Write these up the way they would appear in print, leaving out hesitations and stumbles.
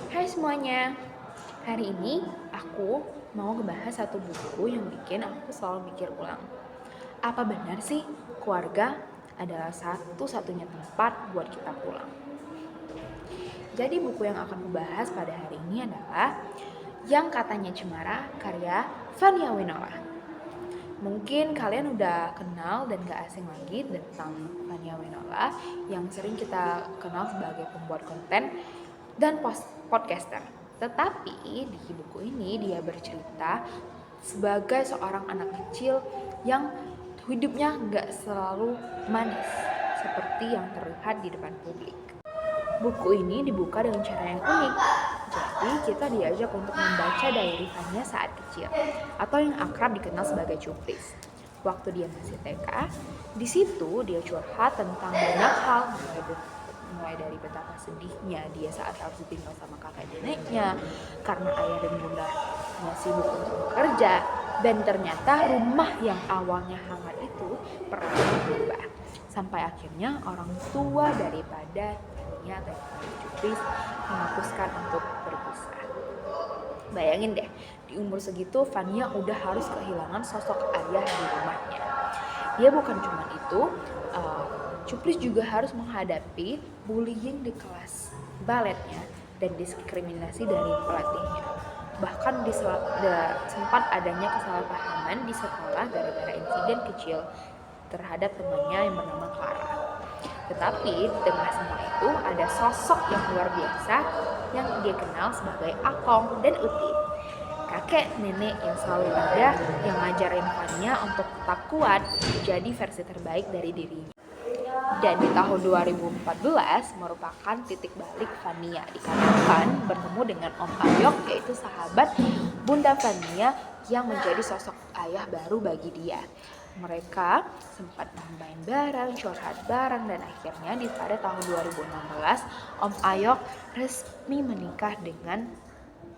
Hai semuanya, hari ini aku mau ngebahas satu buku yang bikin aku selalu mikir ulang. Apa benar sih keluarga adalah satu-satunya tempat buat kita pulang? Jadi buku yang akan kubahas pada hari ini adalah Yang Katanya Cemara karya Fania Winola. Mungkin kalian udah kenal dan gak asing lagi tentang Fania Winola yang sering kita kenal sebagai pembuat konten dan podcaster. Tetapi di buku ini dia bercerita sebagai seorang anak kecil yang hidupnya gak selalu manis seperti yang terlihat di depan publik. Buku ini dibuka dengan cara yang unik. Jadi kita diajak untuk membaca diary Fania saat kecil atau yang akrab dikenal sebagai cuplis. Waktu dia masih TK, di situ dia curhat tentang banyak hal, mulai dari betapa sedihnya dia saat harus ditinggal sama kakek neneknya karena ayah dan bundanya sibuk untuk bekerja, dan ternyata rumah yang awalnya hangat itu pernah berubah sampai akhirnya orang tua daripada atau cuplis memutuskan untuk berpisah. Bayangin deh, di umur segitu Fania udah harus kehilangan sosok ayah di rumahnya. Dia bukan cuma itu, Cuplis juga harus menghadapi bullying di kelas baletnya dan diskriminasi dari pelatihnya. Bahkan sempat adanya kesalahpahaman di sekolah gara-gara insiden kecil terhadap temannya yang bernama Clara. Tetapi di tengah semua itu ada sosok yang luar biasa yang dia kenal sebagai Akong dan Uti. Kakek nenek yang selalu ada yang ngajarin Fania untuk tetap kuat menjadi versi terbaik dari dirinya. Dan di tahun 2014 merupakan titik balik Fania dikarenakan bertemu dengan Om Ayok, yaitu sahabat Bunda Fania yang menjadi sosok ayah baru bagi dia. Mereka sempat main bareng, curhat bareng, dan akhirnya pada tahun 2016 Om Ayok resmi menikah dengan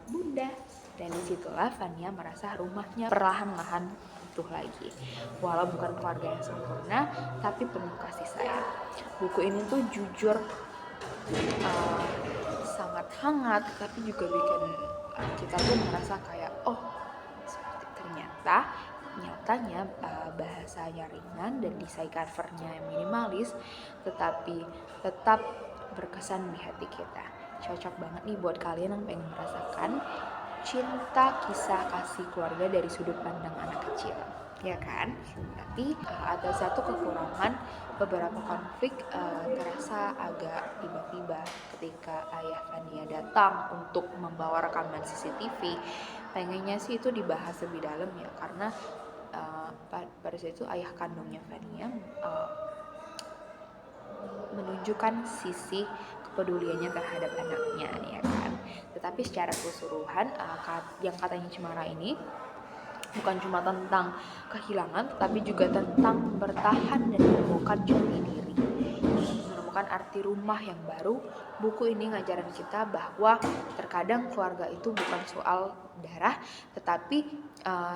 Bunda. Dan disitulah Fania merasa rumahnya perlahan-lahan utuh lagi. Walau bukan keluarga yang sempurna, tapi penuh kasih sayang. Buku ini tuh jujur sangat hangat, tapi juga bikin kita tuh merasa kayak nyatanya bahasanya ringan dan desain covernya yang minimalis, tetapi tetap berkesan di hati kita. Cocok banget nih buat kalian yang pengen merasakan cinta kisah kasih keluarga dari sudut pandang anak kecil, ya kan? Tapi ada satu kekurangan, beberapa konflik terasa agak tiba-tiba ketika ayah Fania datang untuk membawa rekaman CCTV. Pengennya sih itu dibahas lebih dalam ya, karena pada saat itu ayah kandungnya Fania menunjukkan sisi kepeduliannya terhadap anaknya, ya kan. Tetapi secara keseluruhan yang katanya Cemara ini bukan cuma tentang kehilangan, tetapi juga tentang bertahan dan menemukan jati diri, menemukan arti rumah yang baru. Buku ini ngajarin kita bahwa terkadang keluarga itu bukan soal darah, tetapi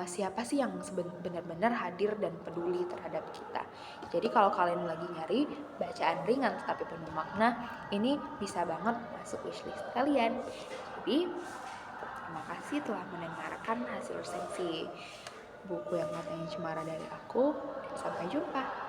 siapa sih yang benar-benar hadir dan peduli terhadap kita. Jadi kalau kalian lagi nyari bacaan ringan tetapi penuh makna, ini bisa banget masuk wishlist kalian. Jadi terima kasih telah mendengarkan hasil resensi buku Yang Katanya Cemara dari aku. Sampai jumpa.